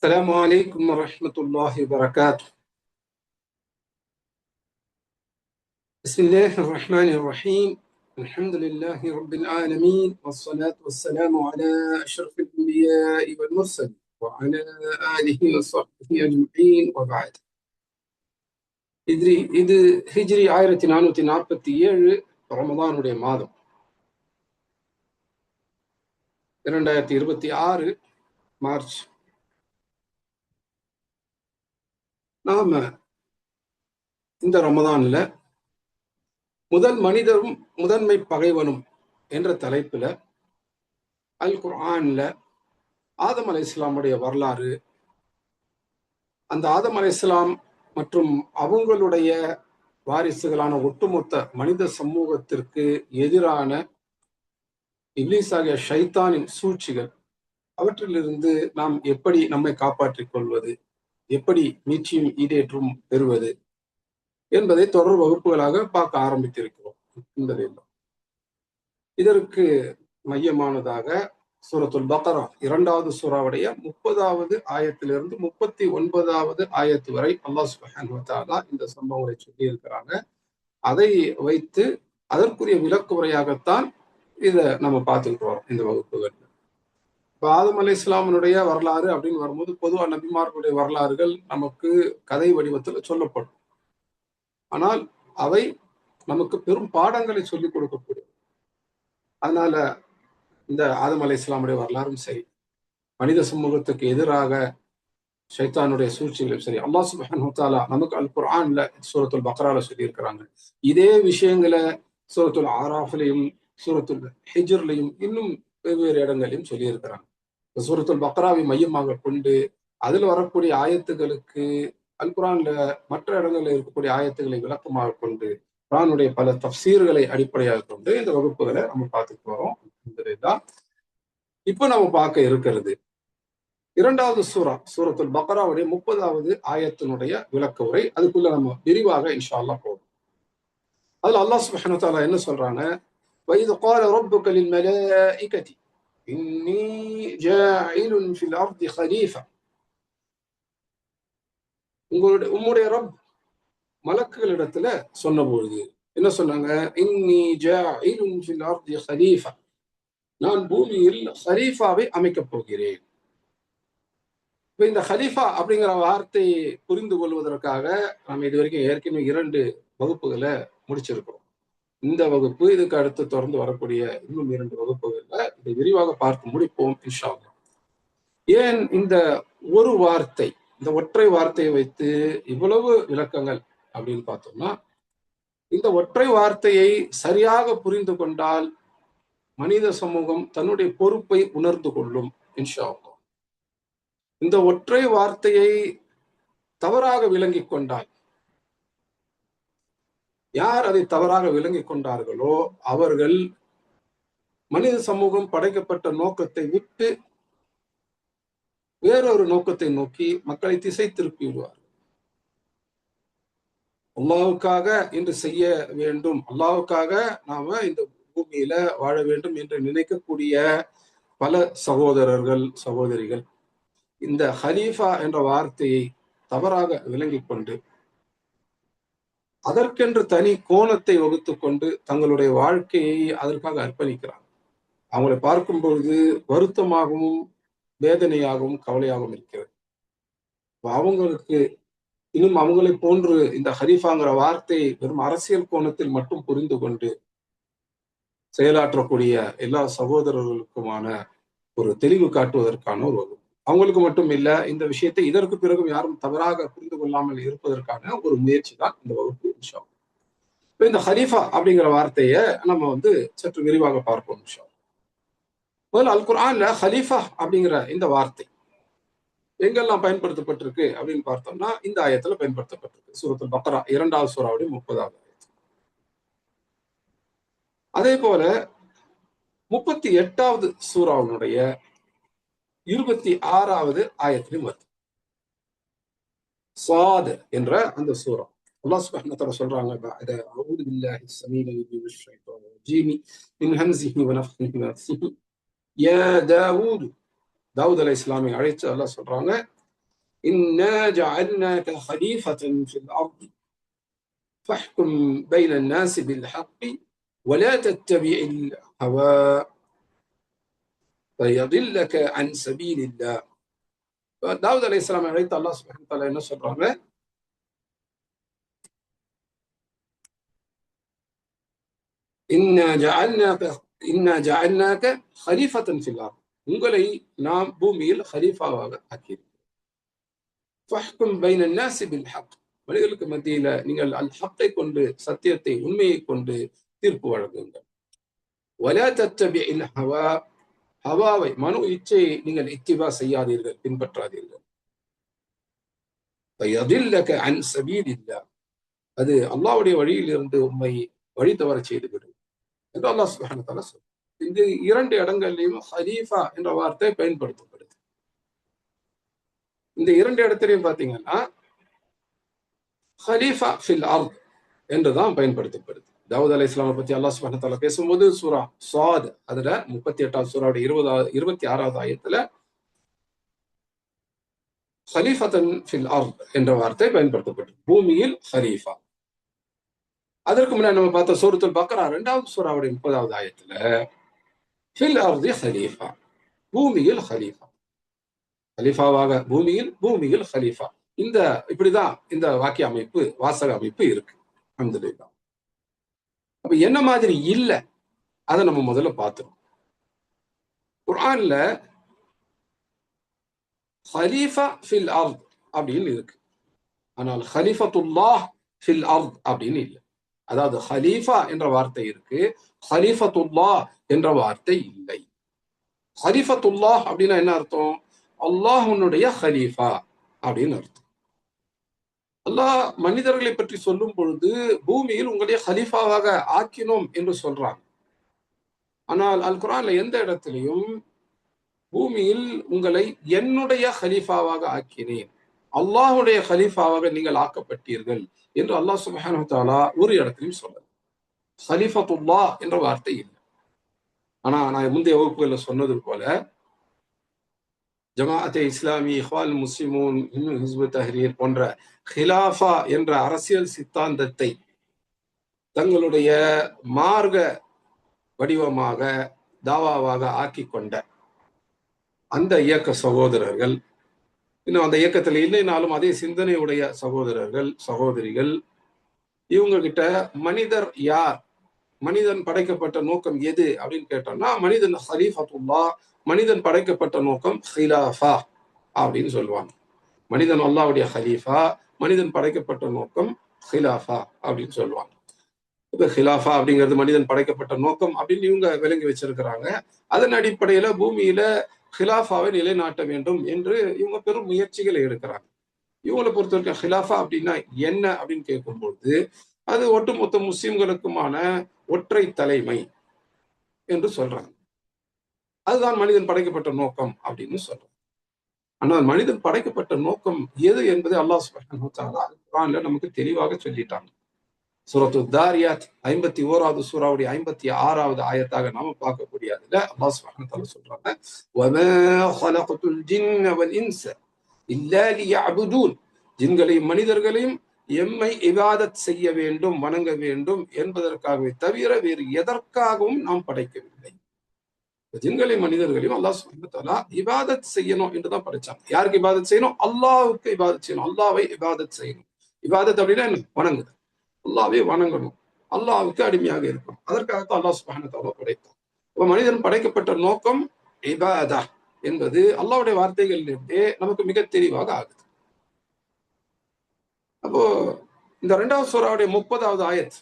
السلام عليكم ورحمة الله وبركاته. بسم الله الرحمن الرحيم. الحمد لله رب العالمين، والصلاة والسلام على أشرف الأنبياء والمرسلين وعلى آله وصحبه أجمعين وبعد. இது ஹிஜ்ரி 1447 ரமதானுடைய மாதம் 2026 மார்ச். நாம இந்த ரமதான்ல முதல் மனிதரும் முதன்மை பகைவனும் என்ற தலைப்புல அல் குர்ஆன்ல ஆதம் அலைஹிஸ்ஸலாமுடைய வரலாறு, அந்த ஆதம் அலைஹிஸ்ஸலாம் மற்றும் அவங்களுடைய வாரிசுகளான ஒட்டுமொத்த மனித சமூகத்திற்கு எதிரான இப்லீஸ் ஆகிய ஷைத்தானின் சூழ்ச்சிகள், அவற்றிலிருந்து நாம் எப்படி நம்மை காப்பாற்றிக் கொள்வது, எப்படி மீட்சியும் ஈடேற்றும் பெறுவது என்பதை தொடர் வகுப்புகளாக பார்க்க ஆரம்பித்திருக்கிறோம். இதற்கு மையமானதாக சூரத்துல் பக்ரா 2வது சூறாவுடைய 30வது ஆயத்திலிருந்து 39வது ஆயத்து வரை அல்லாஹ் சுப்ஹானஹு வ தஆலா இந்த சம்பவங்களை சொல்லி இருக்கிறாங்க. அதை வைத்து அதற்குரிய விளக்கு உரையாகத்தான் இதை நம்ம பார்த்துக்கிட்டு வரோம் இந்த வகுப்புகள். இப்போ ஆதம் அலைஹிஸ்ஸலாமுடைய வரலாறு அப்படின்னு வரும்போது பொதுவாக நபிமார்களுடைய வரலாறுகள் நமக்கு கதை வடிவத்தில் சொல்லப்படும். ஆனால் அவை நமக்கு பெரும் பாடங்களை சொல்லிக் கொடுக்கக்கூடிய, அதனால இந்த ஆதம் அலைஹிஸ்ஸலாமுடைய வரலாறும் சரி, மனித சமூகத்துக்கு எதிராக ஷைத்தானுடைய சூழ்ச்சிகளும் சரி, அல்லாஹ் சுப்ஹானஹு வ தஆலா நமக்கு அல் குர்ஆன்ல சூரத்துல் பக்ரால சொல்லி இருக்கிறாங்க. இதே விஷயங்களை சூரத்துல் ஆராஃப்லையும் சூரத்துல் ஹிஜ்ர்லையும் இன்னும் வெவ்வேறு இடங்களையும் சொல்லி இருக்கிறாங்க. சூரத்துல் பக்ராவை மையமாக கொண்டு அதில் வரக்கூடிய ஆயத்துகளுக்கு அல் குர்ஆன்ல மற்ற இடங்களில் இருக்கக்கூடிய ஆயத்துக்களை விளக்கமாக கொண்டு குர்ஆனுடைய பல தஃப்சீர்களை அடிப்படையாக கொண்டு இந்த வகுப்புகளை நம்ம பார்த்துட்டு வரோம். இப்போ நம்ம பார்க்க இருக்கிறது 2வது சூரத்துல் பக்ராவுடைய 30வது ஆயத்தினுடைய விளக்க உரை. அதுக்குள்ள நம்ம விரிவாக இன்ஷா அல்லாஹ் போவோம். அதுல அல்லாஹ் சுப்ஹானஹு வ தஆலா என்ன சொல்றாங்க? وَإِذْ قَالَ رَبُّكَ لِلْمَلَائِكَةِ إِنِّي جَاعِلٌ فِي الْأَرْضِ خَلِيفَةً. உம்முடைய ரப் மலக்குகளிடத்துல சொன்னபொழுது என்ன சொன்னாங்க? இன்னி ஜாஇலுன் ஃபில் அர்தி ஹலீஃபா, நான் பூமியில் ஹலீஃபாவை அமைக்கப் போகிறேன். இப்ப இந்த ஹலீஃபா அப்படிங்கிற வார்த்தையை புரிந்து கொள்வதற்காக நம்ம இதுவரைக்கும் ஏற்கனவே 2 வகுப்புகளை முடிச்சிருக்கிறோம். இந்த வகுப்பு, இதுக்கு அடுத்து தொடர்ந்து வரக்கூடிய இன்னும் 2 வகுப்புகள்ல இதை விரிவாக பார்த்து முடிப்போம் இன்ஷா அல்லாஹ். ஏன் இந்த ஒரு வார்த்தை, இந்த ஒற்றை வார்த்தையை வைத்து இவ்வளவு விளக்கங்கள் அப்படின்னு பார்த்தோம்னா, இந்த ஒற்றை வார்த்தையை சரியாக புரிந்து கொண்டால் மனித சமூகம் தன்னுடைய பொறுப்பை உணர்ந்து கொள்ளும் இன்ஷா அல்லாஹ். இந்த ஒற்றை வார்த்தையை தவறாக விளங்கி கொண்டால், யார் அதை தவறாக விளங்கி கொண்டார்களோ அவர்கள் மனித சமூகம் படைக்கப்பட்ட நோக்கத்தை விட்டு வேறொரு நோக்கத்தை நோக்கி மக்களை திசை திருப்பி விடுவார். அல்லாஹ்வுக்காக இன்று செய்ய வேண்டும், அல்லாஹ்வுக்காக நாம இந்த பூமியில வாழ வேண்டும் என்று நினைக்கக்கூடிய பல சகோதரர்கள் சகோதரிகள் இந்த ஹலீஃபா என்ற வார்த்தையை தவறாக விளங்கி கொண்டு அதற்கென்று தனி கோணத்தை வகுத்து கொண்டு தங்களுடைய வாழ்க்கையை அதற்காக அர்ப்பணிக்கிறார். அவங்களை பார்க்கும் பொழுது வருத்தமாகவும் வேதனையாகவும் கவலையாகவும் இருக்கிறது. அவங்களுக்கு இன்னும் அவங்களை போன்று இந்த ஹலீஃபாங்கிற வார்த்தை வெறும் அரசியல் கோணத்தில் மட்டும் புரிந்து கொண்டு செயலாற்றக்கூடிய எல்லா சகோதரர்களுக்குமான ஒரு தெளிவு காட்டுவதற்கான ஒரு வகுப்பு. அவங்களுக்கு மட்டும் இல்ல, இந்த விஷயத்தை இதற்கு பிறகும் யாரும் தவறாக புரிந்து கொள்ளாமல் இருப்பதற்கான ஒரு முயற்சி தான் இந்த வகுப்பு இன்ஷா அல்லாஹ். இப்ப இந்த ஹலீஃபா அப்படிங்கிற வார்த்தையை நம்ம சற்று விரிவாக பார்ப்போம் இன்ஷா அல்லாஹ். முதல்ல அல் குர்ஆன்ல ஹலீஃபா அப்படிங்கிற இந்த வார்த்தை எங்கெல்லாம் பயன்படுத்தப்பட்டிருக்கு அப்படின்னு பார்த்தோம்னா, இந்த ஆயத்துல பயன்படுத்தப்பட்டிருக்கு. சூரத்துல் பக்ரா 2வது சூறாவுடைய 30வது ஆயத்து. அதே போல 38வது சூறாவினுடைய 26வது ஆயத்திலும் வருது. சாத் என்ற அந்த சூரா அல்லாஹ் சுப்ஹானஹு வ தஆலா சொல்றாங்க, அஊது பில்லாஹி ஸமீஇல் அலீம் மினஷ் ஷைத்தானிர் ரஜீம் மின் ஹம்ஸிஹி வ நஃப்ஸிஹி வ நஃப்ஸிஹி யா தாவூத். தாவூத் அலைஹிஸ்ஸலாமை அழைச்சு அல்லாஹ் சொல்றாங்க, إنا جعلناك خليفة في الأرض فاحكم بين الناس بالحق ولا تتبع الهوى فيضلك عن سبيل الله. தாவூத் அலைஹிஸ்ஸலாம் அழைத்து அல்லாஹ் சுப்ஹானஹு வ தஆலா என்ன சொல்றாங்க? இன்னா ஜஅல்னாக ஹலீஃபத்தன் ஃபில் அர்த், உங்களை நாம் பூமியில் ஹலீஃபாவாக ஆக்கியிருக்கிறோம். ஃபஹ்கும் பைன الناس بالحق, மனிதர்களுக்கு மத்தியில நீங்கள் அல் ஹக்கை கொண்டு, சத்தியத்தை, உண்மையை கொண்டு தீர்ப்பு வழங்குங்கள். வலா தத்தபிஇல் ஹவா, ஹவாவை, மனு இச்சையை நீங்கள் இத்திபா செய்யாதீர்கள், பின்பற்றாதீர்கள். ஃபயதில்லக அன் சபீலில்லாஹ், அது அல்லாஹ்வுடைய வழியிலிருந்து உம்மை வழி தவற செய்துவிடும் என்று அல்லாஹ் சுப்ஹானஹு வ தஆலா சொல்றார். இந்த இரண்டு இடங்களிலும் ஹலீஃபா என்ற வார்த்தை பயன்படுத்தப்படுது. இந்த இரண்டு இடத்திலையும் பாத்தீங்கன்னா ஹலீஃபா ஃபில் அர்த் என்றுதான் பயன்படுத்தப்படுது. தாவூத் அலைஹிஸ்ஸலாமை பத்தி அல்லாஹ் சுப்ஹானஹு வ தஆலா பேசும்போது சூரா ஸாத் அதுல 38வது சூராவுடைய 26வது ஆயத்துல ஹலீஃபத்தன் ஃபில் அர்த் என்ற வார்த்தை பயன்படுத்தப்படுது, பூமியில் ஹலீஃபா. அதற்கு முன்னாடி நம்ம பார்த்த சூரத்துல் பக்ரா 2வது சூராவுடைய 30வது ஆயத்துல ஃபில் அர்தி ஹலீஃபா, பூமியில் ஹலீஃபா, ஹலீஃபாவாக பூமியில் ஹலீஃபா. இந்த இப்படிதான் இந்த வாக்கிய அமைப்பு, வாசக அமைப்பு இருக்கு. அல்ஹம்துலில்லாஹ். அப்ப என்ன மாதிரி இல்ல அதை நம்ம முதல்ல பார்த்துரும். குர்ஆன்ல ஹலீஃபா ஃபில் அர்த் அப்படின்னு இருக்கு, ஆனால் ஹலீஃபத்துல்லாஹ் ஃபில் அர்த் அப்படின்னு இல்லை. அதாவது ஹலீஃபா என்ற வார்த்தை இருக்கு, ஹலீஃபத்துல்லாஹ் என்ற வார்த்தை இல்லை. ஹலீஃபத்துல்லாஹ் அப்படின்னா என்ன அர்த்தம்? அல்லாஹ்வுடைய ஹலீஃபா அப்படின்னு அர்த்தம். அல்லாஹ் மனிதர்களை பற்றி சொல்லும் பொழுது பூமியில் உங்களுடைய ஹலீஃபாவாக ஆக்கினோம் என்று சொல்றாங்க. ஆனால் அல் குர்ஆன்ல எந்த இடத்திலையும் பூமியில் உங்களை என்னுடைய ஹலீஃபாவாக ஆக்கினேன், அல்லாஹ்வுடைய ஹலீஃபாவாக நீங்கள் ஆக்கப்பட்டீர்கள் என்று அல்லாஹ் சுப்ஹானஹு வ தஆலா ஒரு இடத்திலையும் சொல்லல. ஹலீஃபத்துல்லாஹ் என்ற வார்த்தை இல்லை. ஆனா நான் முந்தைய வகுப்புகளில் சொன்னது போல ஜமாஅத்தே இஸ்லாமி, இஹ்வான் முஸ்லிமூன், இன்னும் ஹிஸ்பு தஹ்ரீர் போன்ற ஹிலாஃபா என்ற அரசியல் சித்தாந்தத்தை தங்களுடைய மார்க்க வடிவமாக, தாவாவாக ஆக்கி கொண்ட அந்த இயக்க சகோதரர்கள், இன்னும் அந்த இயக்கத்தில் இல்லைனாலும் அதே சிந்தனையுடைய சகோதரர்கள், சகோதரிகள், இவங்க கிட்ட மனிதர் யார், மனிதன் படைக்கப்பட்ட நோக்கம் எது அப்படின்னு கேட்டோம்னா மனிதன் ஹலீஃபத்துல்லா, மனிதன் படைக்கப்பட்ட நோக்கம் ஹிலாஃபா அப்படின்னு சொல்லுவாங்க. மனிதன் அல்லாஹ்வுடைய ஹலீஃபா, மனிதன் படைக்கப்பட்ட நோக்கம் ஹிலாஃபா அப்படின்னு சொல்லுவாங்க. இப்ப ஹிலாஃபா அப்படிங்கிறது மனிதன் படைக்கப்பட்ட நோக்கம் அப்படின்னு இவங்க விளங்கி வச்சிருக்கிறாங்க. அதன் அடிப்படையில பூமியில ஹிலாஃபாவை நிலைநாட்ட வேண்டும் என்று இவங்க பெரும் முயற்சிகளை எடுக்கிறாங்க. இவங்களை பொறுத்த வரைக்கும் ஹிலாஃபா அப்படின்னா என்ன அப்படின்னு கேட்கும்பொழுது அது ஒட்டுமொத்த முஸ்லிம்களுக்குமான ஒற்றை தலைமை என்று சொல்றாங்க. அதுதான் மனிதன் படைக்கப்பட்ட நோக்கம் அப்படின்னு சொல்றாங்க. ஆனால் மனிதன் படைக்கப்பட்ட நோக்கம் எது என்பதை அல்லாஹ் சுப்ஹானஹு வ தஆலா குர்ஆன்ல நமக்கு தெளிவாக சொல்லிட்டாங்க. சூரத்து தாரியாத் 51வது சூராவுடைய 56வது ஆயத்தாக நாம பார்க்கக்கூடிய அதுல அல்லாஹ் சுப்ஹானஹு வ தஆலா சொல்றாங்க, வமா ஹலக்துல் ஜின்ன வல் இன்ஸ இல்லா லியஅபுதூன், ஜின்களையும் மனிதர்களையும் எம்மை இபாதத் செய்ய வேண்டும், வணங்க வேண்டும் என்பதற்காகவே தவிர வேறு எதற்காகவும் நாம் படைக்கவில்லை. ஜின்களை மனிதர்களையும் அல்லாஹ் சுப்ஹானஹு வ தஆலா இபாதத் செய்யணும் என்றுதான் படைச்சாங்க. யாருக்கு இபாதத் செய்யணும்? அல்லாஹ்வுக்கு இபாதத் செய்யணும், அல்லாஹ்வை இபாதத் செய்யணும். இபாதத் அப்படின்னா என்ன? வணங்குது, அல்லாஹ்வை வணங்கணும், அல்லாஹ்வுக்கு அடிமையாக இருக்கணும். அதற்காகத்தான் அல்லாஹ் சுப்ஹானஹு வ தஆலா படைத்தான். அப்ப மனிதன் படைக்கப்பட்ட நோக்கம் இபாதா என்பது அல்லாஹ்வுடைய வார்த்தைகளிலிருந்தே நமக்கு மிக தெளிவாக ஆகுது. அப்போ இந்த 2வது சூராவுடைய 30வது ஆயத்,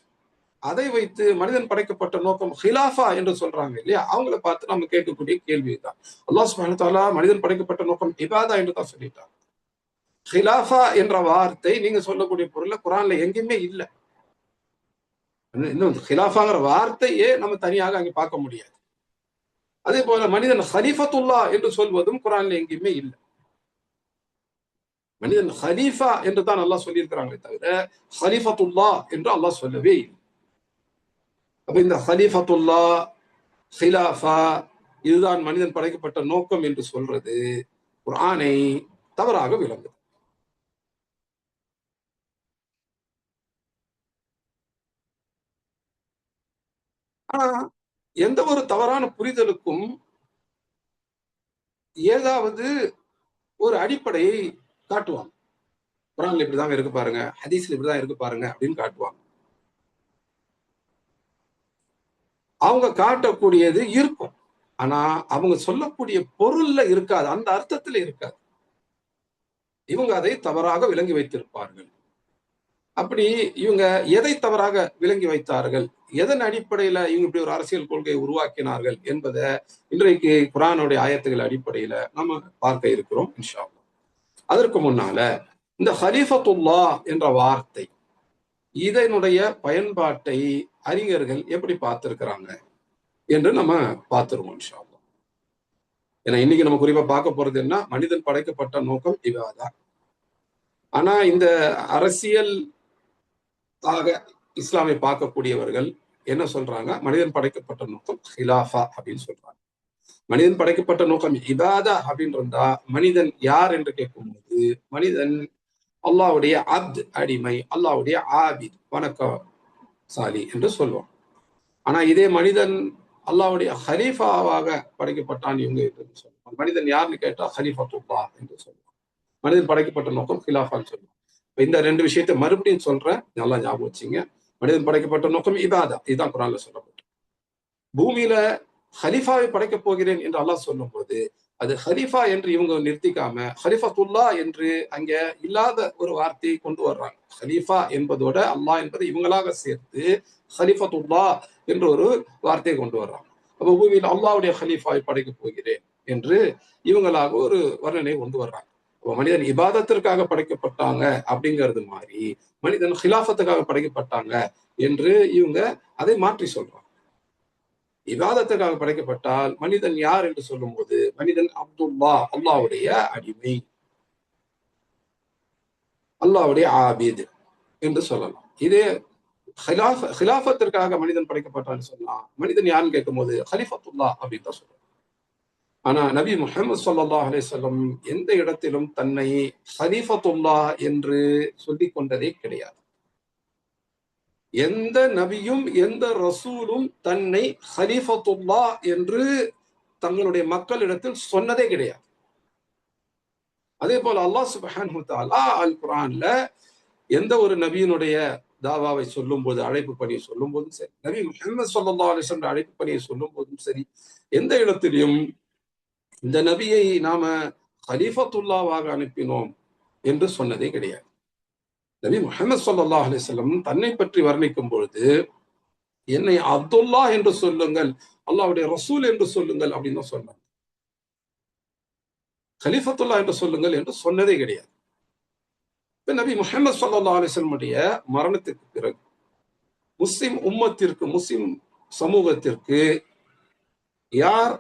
அதை வைத்து மனிதன் படைக்கப்பட்ட நோக்கம் ஹிலாஃபா என்று சொல்றாங்க இல்லையா, அவங்கள பார்த்து நம்ம கேட்கக்கூடிய கேள்விதான். அல்லாஹ் சுப்ஹானஹு வ தஆலா மனிதன் படைக்கப்பட்ட நோக்கம் இபாதா என்று தான் சொல்லிட்டாங்க. ஹிலாஃபா என்ற வார்த்தை நீங்க சொல்லக்கூடிய பொருள்ல குர்ஆன்ல எங்கேயுமே இல்ல. இன்னும் ஹிலாஃபாங்கிற வார்த்தையே நம்ம தனியாக அங்கே பார்க்க முடியாது. அதே போல மனிதன் ஹலீஃபத்துல்லா என்று சொல்வதும் குர்ஆன்ல எங்கேயுமே இல்லை. மனிதன் ஹலீஃபா என்று தான் அல்லாஹ் சொல்லியிருக்கிறாங்களே தவிர ஹலீஃபத்துல்லா என்று அல்லாஹ் சொல்லவே இல்லை. அப்ப இந்த ஹலீஃபத்துல்லா, ஹிலாஃபா, இதுதான் மனிதன் படைக்கப்பட்ட நோக்கம் என்று சொல்றது குர்ஆனை தவறாக விளங்குது. ஆனா எந்த ஒரு தவறான புரிதலுக்கும் ஏதாவது ஒரு அடிப்படையை காட்டுவாங்க. குரான்ல இப்படிதாங்க இருக்கு பாருங்க, ஹதீஸ்ல இப்படிதான் இருக்கு பாருங்க அப்படின்னு காட்டுவாங்க. அவங்க காட்டக்கூடியது இருக்கும். ஆனா அவங்க சொல்லக்கூடிய பொருள்ல இருக்காது, அந்த அர்த்தத்துல இருக்காது. இவங்க அதை தவறாக விளங்கி வைத்திருப்பார்கள். அப்படி இவங்க எதை தவறாக விளங்கி வைத்தார்கள், எதன் அடிப்படையில இவங்க இப்படி ஒரு அரசியல் கொள்கையை உருவாக்கினார்கள் என்பதை இன்றைக்கு குரானுடைய ஆயத்துகள் அடிப்படையில நம்ம பார்க்க இருக்கிறோம் இன்ஷா அல்லாஹ். அதற்கு முன்னால இந்த ஹலீஃபத்துல்லா என்ற வார்த்தை, இதனுடைய பயன்பாட்டை அறிஞர்கள் எப்படி பார்த்திருக்கிறாங்க என்று நம்ம பார்த்துருவோம் இன்ஷா அல்லாஹ். ஏன்னா இன்னைக்கு நம்ம குறிப்பா பார்க்க போறது என்ன, மனிதன் படைக்கப்பட்ட நோக்கம் இவாதா. ஆனா இந்த அரசியல் ஆக இஸ்லாமை பார்க்கக்கூடியவர்கள் என்ன சொல்றாங்க, மனிதன் படைக்கப்பட்ட நோக்கம் ஹிலாஃபா அப்படின்னு சொல்றாங்க. மனிதன் படைக்கப்பட்ட நோக்கம் இபாதா அப்படின்னு இருந்தா மனிதன் யார் என்று கேட்கும்போது மனிதன் அல்லாஹ்வுடைய அப்த், அடிமை, அல்லாஹ்வுடைய ஆபித், வணக்கசாலி என்று சொல்லுவோம். ஆனா இதே மனிதன் அல்லாஹ்வுடைய ஹலீஃபாவாக படைக்கப்பட்டான் இவங்க என்று சொல்லுவாங்க. மனிதன் யாருன்னு கேட்டா ஹலீஃபத்துல்லா என்று சொல்லுவாங்க. மனிதன் படைக்கப்பட்ட நோக்கம் ஹிலாஃபான்னு சொல்லுவாங்க. இந்த ரெண்டு விஷயத்தை மறுபடியும் சொல்றேன், நல்லா ஞாபகம் வச்சுங்க. மனிதன் படைக்கப்பட்ட நோக்கம் இபாதா, இதுதான் குரான்ல சொல்லப்பட்டது. பூமியில ஹலீஃபாவை படைக்கப் போகிறேன் என்று அல்லாஹ் சொல்லும் போது அது ஹலீஃபா என்று இவங்க நிறுத்திக்காம ஹலிஃபத்துல்லா என்று அங்க இல்லாத ஒரு வார்த்தையை கொண்டு வர்றாங்க. ஹலீஃபா என்பதோட அல்லாஹ் என்பதை இவங்களாக சேர்த்து ஹலிஃபத்துல்லா என்ற ஒரு வார்த்தையை கொண்டு வர்றாங்க. அப்ப பூமியில் அல்லாஹ்வுடைய ஹலீஃபாவை படைக்கப் போகிறேன் என்று இவங்களாக ஒரு வர்ணனை கொண்டு வர்றாங்க. மனிதன் இபாதத்திற்காக படைக்கப்பட்டாங்க அப்படிங்கிறது மாதிரி மனிதன் ஹிலாஃபத்துக்காக படைக்கப்பட்டாங்க என்று இவங்க அதை மாற்றி சொல்றாங்க. இபாதத்துக்காக படைக்கப்பட்டால் மனிதன் யார் என்று சொல்லும் போது மனிதன் அப்துல்லா, அல்லாஹ்வுடைய அடிமை, அல்லாஹ்வுடைய ஆபித் என்று சொல்லலாம். இதே ஹிலாஃபத்திற்காக மனிதன் படைக்கப்பட்டான்னு சொன்னா மனிதன் யாருன்னு கேட்கும் போது ஹலிஃபத்துல்லா அப்படின்னு தான் சொல்றாங்க. ஆனா நபி முஹம்மது ஸல்லல்லாஹு அலைஹி வஸல்லம் எந்த இடத்திலும் தன்னை ஹலீஃபத்துல்லா என்று சொல்லிக் கொண்டதே கிடையாது. எந்த நபியும் எந்த ரசூலும் தன்னை ஹலீஃபத்துல்லா என்று தங்களுடைய மக்களிடத்தில் சொன்னதே கிடையாது. அதே போல அல்லாஹ் சுப்ஹானஹு வ தஆலா அல் குர்ஆன்ல எந்த ஒரு நபியினுடைய தாவாவை சொல்லும் போது, அழைப்பு பணியை சொல்லும் போதும் சரி, நபி முஹம்மது ஸல்லல்லாஹு அலைஹி வஸல்லம் அழைப்பு பணியை சொல்லும் போதும் சரி, எந்த இடத்திலும் இந்த நபியை நாம ஹலீஃபத்துல்லாவாக அனுப்பினோம் என்று சொன்னதே கிடையாது. நபி முஹம்மது ஸல்லல்லாஹு அலைஹி வஸல்லம் தன்னை பற்றி வர்ணிக்கும் பொழுது என்னை அப்துல்லா என்று சொல்லுங்கள், அல்லாஹ்வுடைய ரசூல் என்று சொல்லுங்கள் அப்படின்னு தான் சொன்னாங்க. கலிஃபத்துல்லா என்று சொல்லுங்கள் என்று சொன்னதே கிடையாது. நபி முஹம்மது ஸல்லல்லாஹு அலைஹி வஸல்லம் மரணத்துக்கு பிறகு முஸ்லிம் உம்மத்திற்கு, முஸ்லிம் சமூகத்திற்கு யார்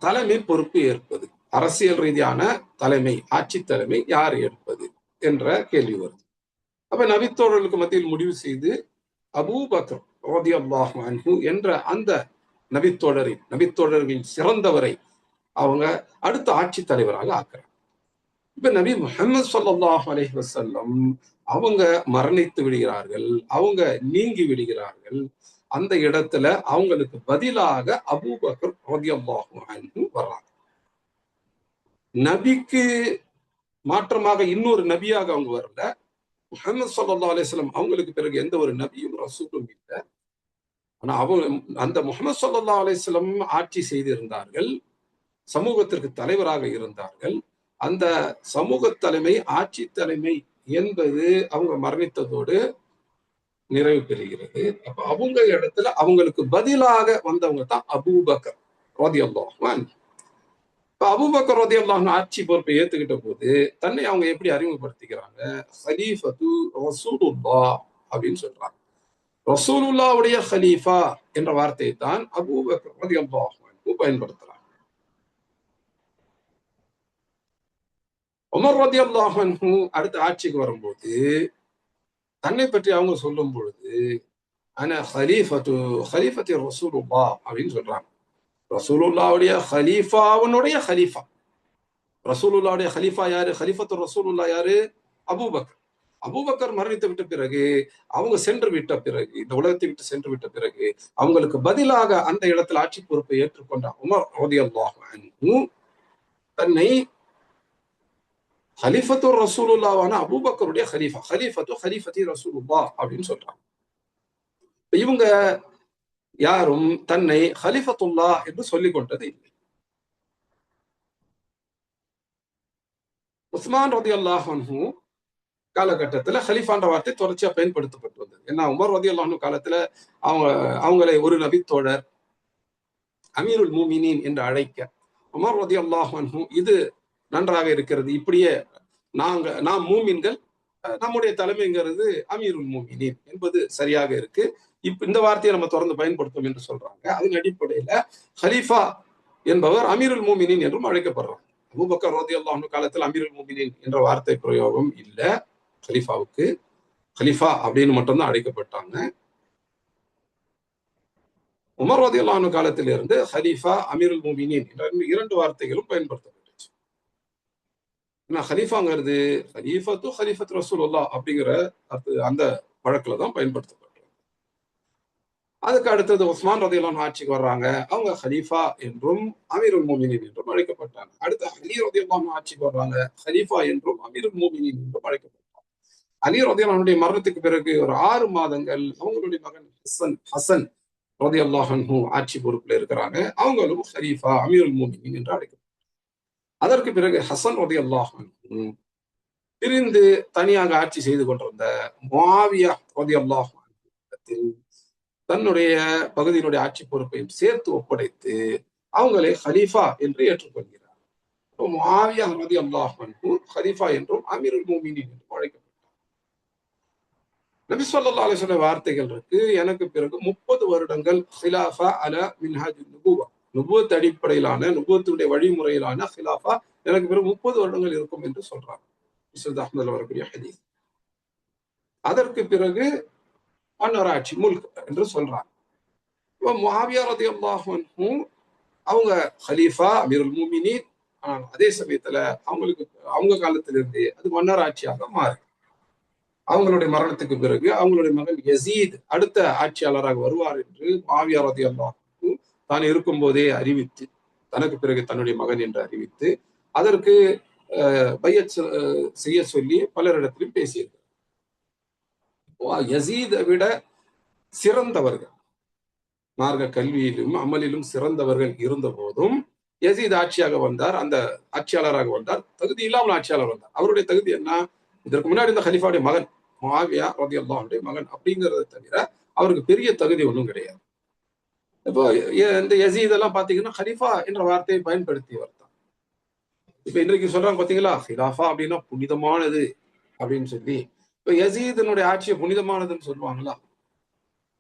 தலைமை பொறுப்பு ஏற்பது, அரசியல் ரீதியான தலைமை, ஆட்சி தலைமை யார் ஏற்பது என்ற கேள்வி வருது. அப்ப நபித்தோழர்களுக்கு மத்தியில் முடிவு செய்து அபூபக்கர் ரலியல்லாஹு அன்ஹு என்ற அந்த நபித்தோழர்களின் சிறந்தவரை அவங்க அடுத்த ஆட்சி தலைவராக ஆக்குறாங்க. இப்ப நபி முஹம்மது ஸல்லல்லாஹு அலைஹி வஸல்லம் அவங்க மரணித்து விடுகிறார்கள், அவங்க நீங்கி விடுகிறார்கள். அந்த இடத்துல அவங்களுக்கு பதிலாக அபூபக்கர் ரலியல்லாஹு அன்ஹு வர்றாங்க. நபிக்கு மாற்றமாக இன்னொரு நபியாக அவங்க வரல. முஹம்மது ஸல்லல்லாஹு அலைஹி வஸல்லம் அவங்களுக்கு பிறகு எந்த ஒரு நபியும் ரசூலும் இல்லை. ஆனா அவங்க அந்த முஹம்மது ஸல்லல்லாஹு அலைஹி வஸல்லம் ஆட்சி செய்திருந்தார்கள், சமூகத்திற்கு தலைவராக இருந்தார்கள். அந்த சமூக தலைமை, ஆட்சி தலைமை என்பது அவங்க மரணித்ததோடு நிறைவு பெறுகிறது. அப்ப அவங்க இடத்துல அவங்களுக்கு பதிலாக வந்தவங்க தான் அபூபக்கர் ரலியல்லாஹு அன்ஹு. இப்ப அபூபக்கர் ரலியல்லாஹு அன்ஹு ஆட்சி பொறுப்பை ஏத்துக்கிட்ட போது தன்னை அவங்க எப்படி அறிமுகப்படுத்திக்கிறாங்க, ஹலீஃபத்து ரசூலுல்லாஹ் அப்படின்னு சொல்றாங்க. ரசூலுல்லாஹ்வுடைய ஹலீஃபா என்ற வார்த்தையை தான் அபூபக்கர் ரலியல்லாஹு அன்ஹு பயன்படுத்துறாங்க. உமர் ரலியல்லாஹு அன்ஹு அடுத்த ஆட்சிக்கு வரும்போது தன்னை பற்றி அவங்க சொல்லும் பொழுது ஆனா ஹலீஃபத்தி ரசூலுல்லாஹ் அப்படின்னு சொல்றாங்க. ரசூலுல்லாஹ்வுடைய ஹலீஃபாவுடைய ஹலீஃபா. ரசூலுல்லாஹ்வுடைய ஹலீஃபா யாரு, ஹலீஃபத்து ரசூலுல்லாஹ் யாரு, அபூபக்கர். அபூபக்கர் மரணித்து விட்ட பிறகு, அவங்க சென்று விட்ட பிறகு, இந்த உலகத்தை விட்டு சென்று விட்ட பிறகு, அவங்களுக்கு பதிலாக அந்த இடத்துல ஆட்சி பொறுப்பை ஏற்றுக்கொண்ட உமர் ரலியல்லாஹு அன்ஹு தன்னை ஹலிஃபத்து ரசூலுல்லாவான அபூபக்கருடைய ஹலீஃபத்தி ரசூலுல்லா அப்படின்னு சொல்றாங்க. இவங்க யாரும் தன்னை ஹலிஃபத்துல்லா என்று சொல்லிக் கொண்டது இல்லை. உஸ்மான் ரலியல்லாஹு அன்ஹு காலகட்டத்துல ஹலீஃபான்ற வார்த்தை தொடர்ச்சியா பயன்படுத்தப்பட்டு வந்தது. ஏன்னா உமர் ரலியல்லாஹு அன்ஹு காலத்துல அவங்களை ஒரு நபித்தோழர் அமீருல் மூமினீன் என்று அழைக்க, உமர் ரலியல்லாஹு அன்ஹு இது நன்றாக இருக்கிறது, இப்படியே நாம் மூமின்கள், நம்முடைய தலைமைங்கிறது அமீருல் மூமினீன் என்பது சரியாக இருக்கு, இந்த வார்த்தையை நம்ம தொடர்ந்து பயன்படுத்தும் என்று சொல்றாங்க. அதன் அடிப்படையில ஹலீஃபா என்பவர் அமீருல் மூமினீன் என்றும் அழைக்கப்படுறாங்க. அபூபக்கர் ரலியல்லாஹு அன்ஹு காலத்தில் அமீருல் மூமினீன் என்ற வார்த்தை பிரயோகம் இல்ல. ஹலீஃபாவுக்கு ஹலீஃபா அப்படின்னு மட்டும்தான் அழைக்கப்பட்டாங்க. உமர் ரலியல்லாஹு அன்ஹு காலத்திலிருந்து ஹலீஃபா அமீருல் மூமினீன் என்ற இரண்டு வார்த்தைகளும் பயன்படுத்தப்பட்டுச்சு. ஹலீஃபாங்கிறது ஹலீஃபத்து ரசூலுல்லாஹ் அப்படிங்கிற அந்த வழக்குல தான் பயன்படுத்தப்பட்டது. அதுக்கு அடுத்தது உஸ்மான் ரலியல்லாஹு அன்ஹு ஆட்சிக்கு வர்றாங்க. அவங்க ஹலீஃபா என்றும் அமீருல் மூமினீன் என்றும் அழைக்கப்பட்டாங்க. அடுத்து அலி ரலியல்லாஹு அன்ஹு ஆட்சிக்கு வர்றாங்க. ஹலீஃபா என்றும் அமீருல் மூமினீன் என்றும் அழைக்கப்பட்டாங்க. அலி ரலியல்லாஹு அன்ஹுடைய மரணத்துக்கு பிறகு ஒரு 6 மாதங்கள் அவங்களுடைய மகன் ஹசன் ரலியல்லாஹு அன்ஹு ஆட்சி பொறுப்புல இருக்கிறாங்க. அவங்களும் ஹலீஃபா அமீருல் மூமினீன் என்று அழைக்கப்பட்டாங்க. அதற்கு பிறகு ஹசன் ரலியல்லாஹு அன்ஹு பிரிந்து தனியாக ஆட்சி செய்து கொண்டிருந்த முஆவியா ரலியல்லாஹு அன்ஹு தன்னுடைய பகுதியினுடைய ஆட்சி பொறுப்பையும் சேர்த்து ஒப்படைத்து அவங்களை ஹலீஃபா என்று ஏற்றுக்கொள்கிறார். முஆவியா ரலியல்லாஹு அன்ஹு ஹலீஃபா என்றும் அமீருல் மூமினீன் என்றும் அழைக்கப்பட்டார். நபி ஸல்லல்லாஹு அலைஹி வஸல்லம் வார்த்தைகள் இருக்கு, எனக்கு பிறகு 30 வருடங்கள் ஹிலாஃபா அலா மின்ஹாஜுன் நுபுவா, நுபுவத் அடிப்படையிலான நுபுவத்துடைய வழிமுறையிலான ஹிலாஃபா எனக்கு பிறகு 30 வருடங்கள் இருக்கும் என்று சொல்றாங்க. முஸ்னத் அஹ்மதுல வரக்கூடிய ஹதீஸ். அதற்கு பிறகு மன்னராட்சி முல்க் என்று சொல்றாங்க. முஆவியா ரலியல்லாஹு அன்ஹு அவங்க ஹலீஃபா அமீருல் மூமினீன், அதே சமயத்துல அவங்க காலத்திலிருந்து அது மன்னராட்சியாக மாறு. அவங்களுடைய மரணத்துக்கு பிறகு அவங்களுடைய மகன் யசீத் அடுத்த ஆட்சியாளராக வருவார் என்று முஆவியா ரலியல்லாஹு அன்ஹு தான் இருக்கும் போதே அறிவித்து, தனக்கு பிறகு தன்னுடைய மகன் என்று அறிவித்து, அதற்கு பையத் செய்ய சொல்லி பலரிடத்திலும் பேசியிருக்கிறார். யசீதை விட சிறந்தவர்கள், மார்க்க கல்வியிலும் அமலிலும் சிறந்தவர்கள் இருந்த போதும் யசீத் ஆட்சியாக வந்தார், அந்த ஆட்சியாளராக வந்தார், தகுதி இல்லாமல் ஆட்சியாளர் வந்தார். அவருடைய தகுதி என்ன? இதற்கு முன்னாடி இந்த ஹலீஃபாவுடைய மகன் முஆவியா ரலியல்லாஹு அன்ஹுடைய மகன் அப்படிங்கிறத தவிர அவருக்கு பெரிய தகுதி ஒன்றும் கிடையாது. இப்போ இந்த யசீத் எல்லாம் பாத்தீங்கன்னா ஹலீஃபா என்ற வார்த்தையை பயன்படுத்தியவர் தான். இப்ப இன்றைக்கு சொல்றாங்க பாத்தீங்களா, ஹிலாஃபா அப்படின்னா புனிதமானது அப்படின்னு சொல்லி. இப்ப யசீதனுடைய ஆட்சியை புனிதமானதுன்னு சொல்லுவாங்களா?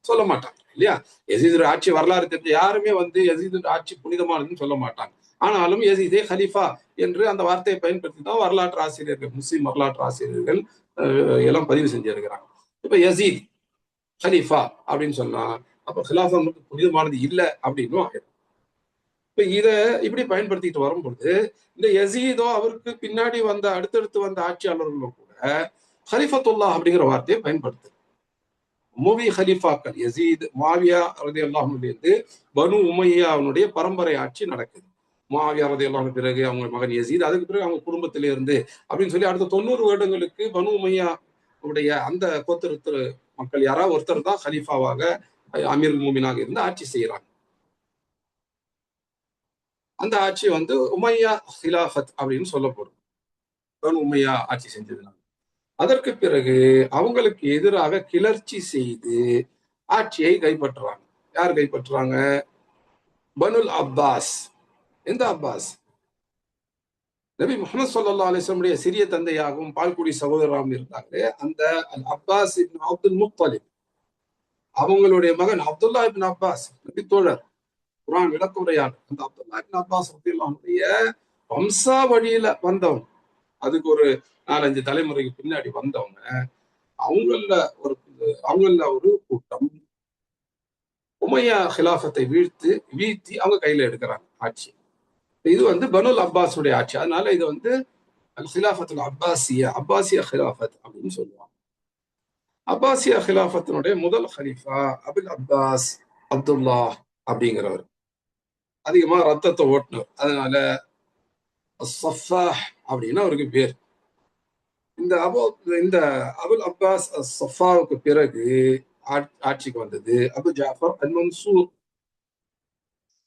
சொல்ல மாட்டாங்க இல்லையா? யசீதுடைய ஆட்சி வரலாறு தெரிஞ்ச யாருமே யசீதுடைய ஆட்சி புனிதமானதுன்னு சொல்ல மாட்டாங்க. ஆனாலும் யசீதே ஹலீஃபா என்று அந்த வார்த்தையை பயன்படுத்தி தான் வரலாற்று ஆசிரியர்கள், முஸ்லிம் வரலாற்று ஆசிரியர்கள் எல்லாம் பதிவு செஞ்சிருக்கிறாங்க. இப்ப யசீத் ஹலீஃபா அப்படின்னு சொன்னா அப்ப ஹிலாஃபா மட்டும் புனிதமானது இல்லை அப்படின்னு ஆயிடும். இப்ப இத இப்படி பயன்படுத்திட்டு வரும்பொழுது இந்த யசீதோ அவருக்கு பின்னாடி அடுத்தடுத்து வந்த ஆட்சியாளர்களும் கூட ஹலிஃபத்துல்லா அப்படிங்கிற வார்த்தையை பயன்படுத்து. உமவி ஹலீஃபாக்கள் யசீத் முஆவியா ரலியல்லாஹு அன்ஹு இருந்து பனு உமையாவுடைய பரம்பரை ஆட்சி நடக்குது. முஆவியா ரலியல்லாஹு அன்ஹு பிறகு அவங்க மகன் யசீத், அதுக்கு பிறகு அவங்க குடும்பத்திலே இருந்து அப்படின்னு சொல்லி அடுத்த 90 வருடங்களுக்கு பனு உமையா உடைய அந்த கோத்திரத்து மக்கள் யாராவது ஒருத்தர் தான் ஹலீஃபாவாக அமீருல் மூமினாக இருந்து ஆட்சி செய்யறாங்க. அந்த ஆட்சி உமையா ஹிலாஃபத் அப்படின்னு சொல்லப்படும். பனு உமையா ஆட்சி செஞ்சதுனால அதற்கு பிறகு அவங்களுக்கு எதிராக கிளர்ச்சி செய்து ஆட்சியை கைப்பற்றுறாங்க. யார் கைப்பற்றுறாங்க? பனுல் அப்பாஸ். எந்த அப்பாஸ்? நபி முஹம்மது ஸல்லல்லாஹு அலைஹி வஸல்லம் சிறிய தந்தையாகவும் பால்குடி சகோதரராகவும் இருந்தாங்களே அந்த அப்பாஸ் இப்னு அப்துல் முத்தலிப், அவங்களுடைய மகன் அப்துல்லா இப்னு அப்பாஸ், நபி தோழர், குர்ஆன் விளக்குரையாளர், அந்த அப்துல்லா இப்னு அப்பாஸ் ரலியல்லாஹு அன்ஹுடைய வம்சாவழியில வந்தவங்க, அதுக்கு ஒரு 4-5 தலைமுறைக்கு பின்னாடி வந்தவங்க, அவங்கள ஒரு கூட்டம் உமையா ஹிலாஃபத்தை வீழ்த்தி அவங்க கையில எடுக்கிறாங்க ஆட்சி. இது பனுல் அப்பாஸுடைய ஆட்சி. அதனால இது அல் ஹிலாஃபத்துல் அப்பாசியா ஹிலாஃபத் அப்படின்னு சொல்லுவாங்க. அப்பாசியா ஹிலாஃபத்தினுடைய முதல் ஹலீஃபா அபுல் அப்பாஸ் அப்துல்லா அப்படிங்கிறவர். அதிகமா ரத்தத்தை ஓட்டினார், அதனால சஃபாஹ் அப்படின்னு அவருக்கு பேர். இந்த அபுல் அப்பாஸ் சஃபாவுக்கு பிறகு ஆட்சிக்கு வந்தது அபு ஜாஃபர் அல் மன்சூர்.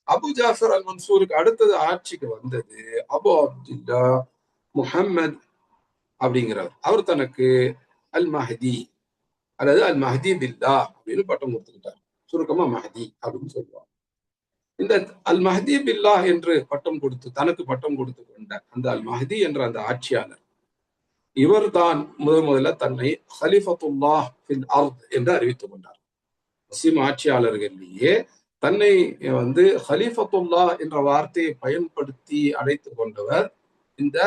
அபு ஜாஃபர் அல் மன்சூருக்கு அடுத்தது ஆட்சிக்கு வந்தது அபு அப்துல்லா முஹம்மது அப்படிங்கிறவர். அவர் தனக்கு அல் மஹதி அல்லது அல் மஹதி பில்லா அப்படின்னு பட்டம் கொடுத்துக்கிட்டார். சுருக்கமா மஹதி அப்படின்னு சொல்லுவாங்க. இந்த அல் மஹதி பில்லா என்று பட்டம் கொடுத்து தனக்கு பட்டம் கொடுத்து கொண்ட அந்த அல் மஹதி என்ற அந்த ஆட்சியாளர், இவர் தான் முதல்ல தன்னை ஹலிஃபத்துல்லாஹ் ஃபில் அர்த் என்று அறிவித்துக் கொண்டார். முஸ்லிம் ஆட்சியாளர்களிலேயே தன்னை ஹலிஃபத்துல்லா என்ற வார்த்தையை பயன்படுத்தி அழைத்துக் கொண்டவர் இந்த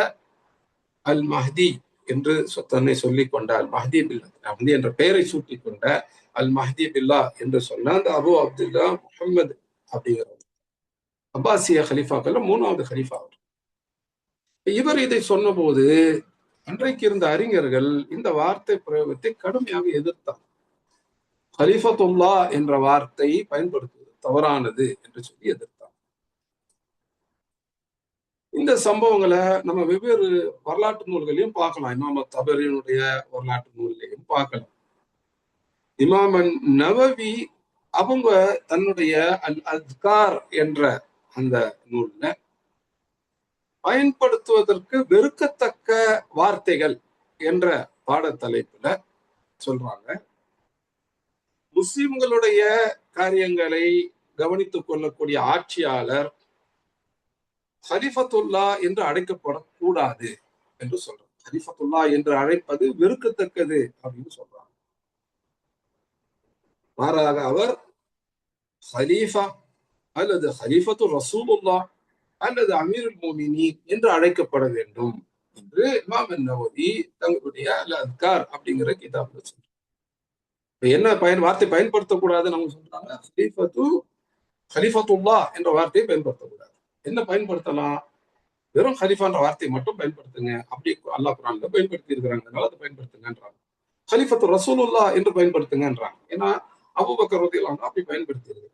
அல் மஹதி என்று தன்னை சொல்லிக் கொண்ட அல் மஹதி பில்லா, மஹதி என்ற பெயரை சூட்டிக் கொண்ட அல் மஹதி பில்லா என்று சொன்ன அந்த அபு அப்துல்லா முஹம்மது அப்படிங்கிறவர் அப்பாசிய ஹலீஃபாக்கள் 3வது ஹலீஃபா அவர். இவர் இதை சொன்ன போது அன்றைக்கு இருந்த அறிஞர்கள் இந்த வார்த்தை பிரயோகத்தை கடுமையாக எதிர்த்தார். ஹலிஃபத்துல்லா என்ற வார்த்தையை பயன்படுத்துவது தவறானது என்று சொல்லி எதிர்த்தார். இந்த சம்பவங்களை நம்ம வெவ்வேறு வரலாற்று நூல்களையும் பார்க்கலாம். இமாம் தபரியினுடைய வரலாற்று நூல்லையும் பார்க்கலாம். இமாம் நவவி அவங்க தன்னுடைய அல் அத்கார் என்ற அந்த நூல்ல பயன்படுத்துவதற்கு வெறுக்கத்தக்க வார்த்தைகள் என்ற பாடத்தலைப்புல சொல்றாங்க, முஸ்லிம்களுடைய காரியங்களை கவனித்துக் கொள்ளக்கூடிய ஆட்சியாளர் ஹலிஃபத்துல்லா என்று அழைக்கப்படக்கூடாது என்று சொல்றாங்க. ஹலிஃபத்துல்லா என்று அழைப்பது வெறுக்கத்தக்கது அப்படின்னு சொல்றாங்க. மாறாக அவர் ஹலீஃபா அல்லது ஹலீஃபத்து ரசூலுல்லா அல்லது அமீருல் மோமினீன் என்று அழைக்கப்பட வேண்டும் என்று இமாம் நவவி தங்களுடைய அல் அத்கார் அப்படிங்கிற கிதாபுல சொல்றாங்க. என்ன வார்த்தை பயன்படுத்தக்கூடாதுன்னு அவங்க சொல்றாங்க, ஹலிஃபத்துல்லா என்ற வார்த்தையை பயன்படுத்தக்கூடாது. என்ன பயன்படுத்தலாம்? வெறும் ஹலிஃபான்ற வார்த்தையை மட்டும் பயன்படுத்துங்க. அப்படி அல்லாஹ் குர்ஆன்ல பயன்படுத்தி இருக்கிறாங்க, அதனால அதை பயன்படுத்துங்கன்றாங்க. ஹலிஃபத்து ரசூலுல்லா என்று பயன்படுத்துங்கன்றாங்க, ஏன்னா அபூபக்கர் ரலியல்லாஹு அன்ஹு அப்படி பயன்படுத்தி இருக்கு.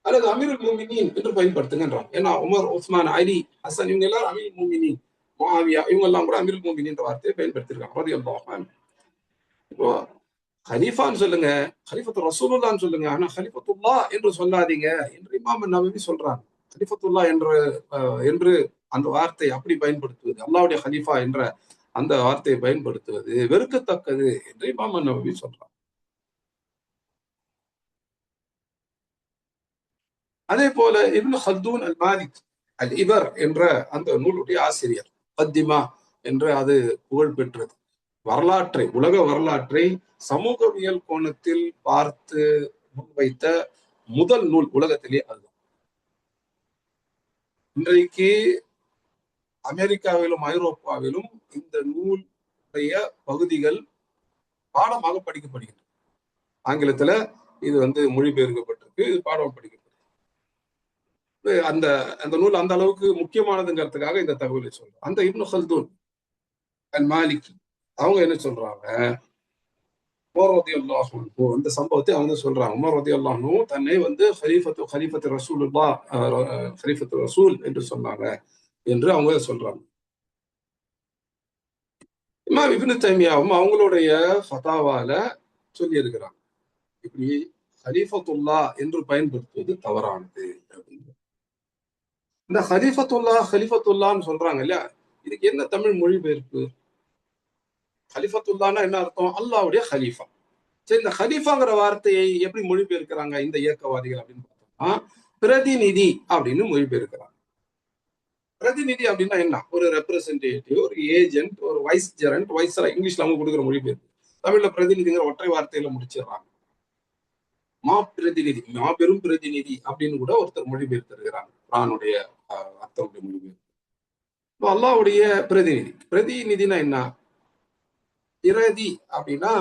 அல்லது அமீருல் முஃமினீன் என்று பயன்படுத்துங்கன்றாங்க, ஏன்னா உமர், உஸ்மான், அலி, ஹசன் இவங்க எல்லாரும் அமீருல் முஃமினீன், முஆவியா இவங்க எல்லாம் கூட அமீருல் முஃமினீன் என்ற வார்த்தையை பயன்படுத்தியிருக்காங்க ரலியல்லாஹு அன்ஹு. இப்போ ஹலீஃபான்னு சொல்லுங்க, ஹலிஃபத்து ரசூலுல்லான்னு சொல்லுங்க, ஆனா ஹலிஃபத்துல்லா என்று சொல்லாதீங்க என்று இமாம் நவவி சொல்றாங்க. ஹலிஃபத்துல்லா என்று அந்த வார்த்தை அப்படி பயன்படுத்துவது, அல்லாஹ்வுடைய ஹலீஃபா என்ற அந்த வார்த்தையை பயன்படுத்துவது வெறுக்கத்தக்கது என்று இமாம் நவவி சொல்றாங்க. அதே போல இப்னு ஹல்தூன் அல் மாலிக் அல் இபர் என்ற அந்த நூலுடைய ஆசிரியர், கத்திமா என்று அது புகழ் பெற்றது. வரலாற்றை, உலக வரலாற்றை சமூகவியல் கோணத்தில் பார்த்து முன்வைத்த முதல் நூல் உலகத்திலே அதுதான். இன்றைக்கு அமெரிக்காவிலும் ஐரோப்பாவிலும் இந்த நூலுடைய பகுதிகள் பாடமாக படிக்கப்படுகின்றன. ஆங்கிலத்துல இது மொழிபெயர்க்கப்பட்டிருக்கு, இது பாடம் படிக்கப்படுது. அந்த அந்த நூல் அந்த அளவுக்கு முக்கியமானதுங்கிறதுக்காக இந்த தகவலை சொல்றோம். அந்த இப்னு ஹல்தூன் அல் மாலிகி அவங்க என்ன சொல்றாங்க, உமர் ரலியல்லாஹு அன்ஹு அந்த சம்பவத்தை அவங்க சொல்றாங்க. உமர் ரலியல்லாஹு அன்ஹு தன்னை ஹலீஃபத்து ரசூலுல்லாஹ், ஹலீஃபத்து ரசூல் என்று சொன்னாங்க என்று அவங்க சொல்றாங்க. இமாம் இப்னு தைமியாவும் அவங்களுடைய ஃபதாவால சொல்லி இருக்கிறாங்க, இப்படி ஹலீஃபத்துல்லா என்று பயன்படுத்துவது தவறானது அப்படின்னு. இந்த ஹலீஃபத்துல்லான்னு சொல்றாங்க இல்லையா, இதுக்கு என்ன தமிழ் மொழிபெயர்ப்பு? ஹலிஃபத்துல்லான்னா என்ன அர்த்தம்? அல்லாஹ்வுடைய ஹலீஃபா. சரி, இந்த ஹலீஃபாங்கிற வார்த்தையை எப்படி மொழிபெயர்க்கிறாங்க இந்த இயக்கவாதிகள் அப்படின்னு பார்த்தோம்னா, பிரதிநிதி அப்படின்னு மொழிபெயர்க்கிறாங்க. பிரதிநிதி அப்படின்னா என்ன? ஒரு ரெப்ரசன்டேட்டிவ், ஒரு ஏஜென்ட், ஒரு வைஸ் ஜெரண்ட், வைஸ்ராய், இங்கிலீஷ்ல அவங்க கொடுக்குற மொழிபெயர்ப்பு. தமிழ்ல பிரதிநிதிங்கிற ஒற்றை வார்த்தையில முடிச்சிடுறாங்க. பிரதிநிதி, மாபெரும் பிரதிநிதி அப்படின்னு கூட ஒருத்தர் மொழிபெயர்த்திருக்கிறாங்க குர்ஆனுடைய அர்த்தமுடைய மொழிபெயர்ப்பு. அல்லாஹ்வுடைய பிரதிநிதி. பிரதிநிதினா என்ன? பிரதி அப்படின்னா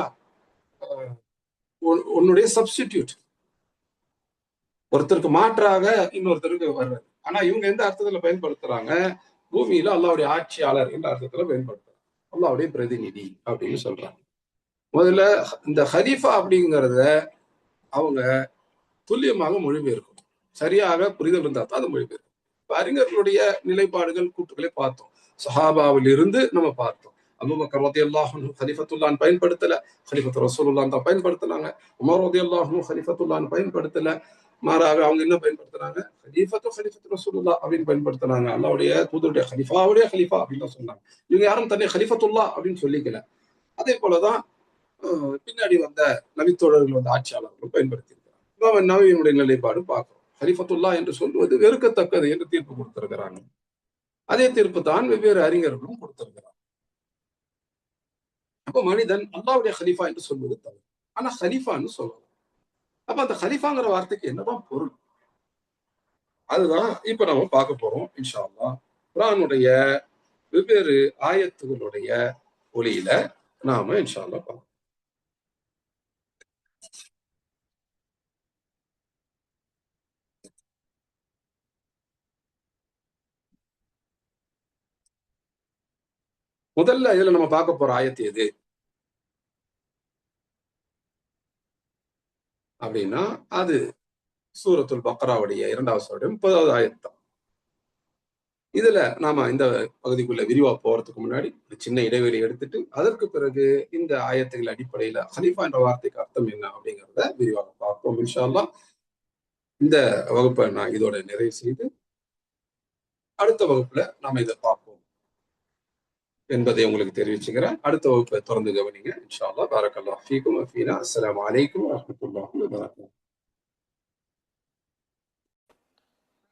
உன்னுடைய சப்ஸ்டிடியூட், ஒருத்தருக்கு மாற்றாக இன்னொருத்தருக்கு வர்றது. ஆனா இவங்க எந்த அர்த்தத்துல பயன்படுத்துறாங்க? பூமியில அல்லாஹ்வுடைய ஆட்சியாளர் என்ற அர்த்தத்துல பயன்படுத்துறாங்க. அல்லாஹ்வுடைய பிரதிநிதி அப்படின்னு சொல்றாங்க. முதல்ல இந்த ஹலீஃபா அப்படிங்கிறத அவங்க துல்லியமாக மொழிபெயர்க்கும். சரியாக புரிதல் இருந்தால் தான் அது மொழிபெயர்க்கும். அறிஞர்களுடைய நிலைப்பாடுகள் கூற்றுகளை பார்த்தோம். சஹாபாவில் இருந்து நம்ம பார்த்தோம். அபூபக்கர் ரலியல்லாஹு அன்ஹு கலிஃபத்துல்லாஹ்னு பயன்படுத்தல, கலிஃபத்து ரசூலுல்லாஹ் தான் பயன்படுத்தினாங்க. உமர் ரலியல்லாஹு அன்ஹு கலிஃபத்துல்லாஹ்னு பயன்படுத்தல. மாறாக அவங்க என்ன பயன்படுத்துறாங்க? கலிஃபத்து ரசூலுல்லாஹ் அப்படின்னு பயன்படுத்துறாங்க. அல்லாஹ்வுடைய தூதருடைய கலிஃபாவுடைய கலிஃபா அப்படின்னு தான் சொன்னாங்க. இவங்க யாரும் தன்னை கலிஃபத்துல்லாஹ் அப்படின்னு சொல்லிக்கல. அதே போலதான் பின்னாடி வந்த நபித்தோழர்கள் வந்த ஆட்சியாளர்களும் பயன்படுத்தியிருக்கிறாங்க. இமாம் நவவியினுடைய நிலைப்பாடு பார்க்கிறோம். ஹலிஃபத்துல்லா என்று சொல்வது வெறுக்கத்தக்கது என்று தீர்ப்பு கொடுத்திருக்கிறாங்க. அதே தீர்ப்பு தான் வெவ்வேறு அறிஞர்களும் கொடுத்திருக்கிறாங்க. அப்ப மனிதன் அல்லாவுடைய ஹலீஃபா என்று சொல்வது தவறு. ஆனா ஹலீஃபான்னு சொல்லலாம். அப்ப அந்த ஹலீஃபாங்கிற வார்த்தைக்கு என்னதான் பொருள்? அதுதான் இப்ப நம்ம பார்க்க போறோம் இன்ஷா அல்லாஹ். குர்ஆனுடைய வெவ்வேறு ஆயத்துகளுடைய ஒளியில நாம இன்ஷா அல்லாஹ் பார்ப்போம். முதல்ல இதுல நம்ம பார்க்க போற ஆயத்து எது அப்படின்னா, அது சூரத்துல் பக்ராவுடைய 2வது சூரா 30வது ஆயத்து தான். இதுல நாம இந்த பகுதிக்குள்ள விரிவா போறதுக்கு முன்னாடி ஒரு சின்ன இடைவெளி எடுத்துட்டு அதற்கு பிறகு இந்த ஆயத்துகள் அடிப்படையில ஹலீஃபா என்ற வார்த்தைக்கு அர்த்தம் என்ன அப்படிங்கிறத விரிவாக பார்ப்போம் இன்ஷா அல்லாஹ். இந்த வகுப்பை நான் இதோட நிறைவு செய்து அடுத்த வகுப்புல நாம இதை பார்ப்போம் என்பதை உங்களுக்கு தெரிவிச்சுக்கிறேன். அடுத்த வகுப்பை தொடர்ந்து கவனிங்க இன்ஷா அல்லாஹ். பாரக்கல்லாஹு ஃபீக்கும் வ ஃபீனா. அஸ்ஸலாமு அலைக்கும் வரஹ்மத்துல்லாஹி வபரகாத்துஹு.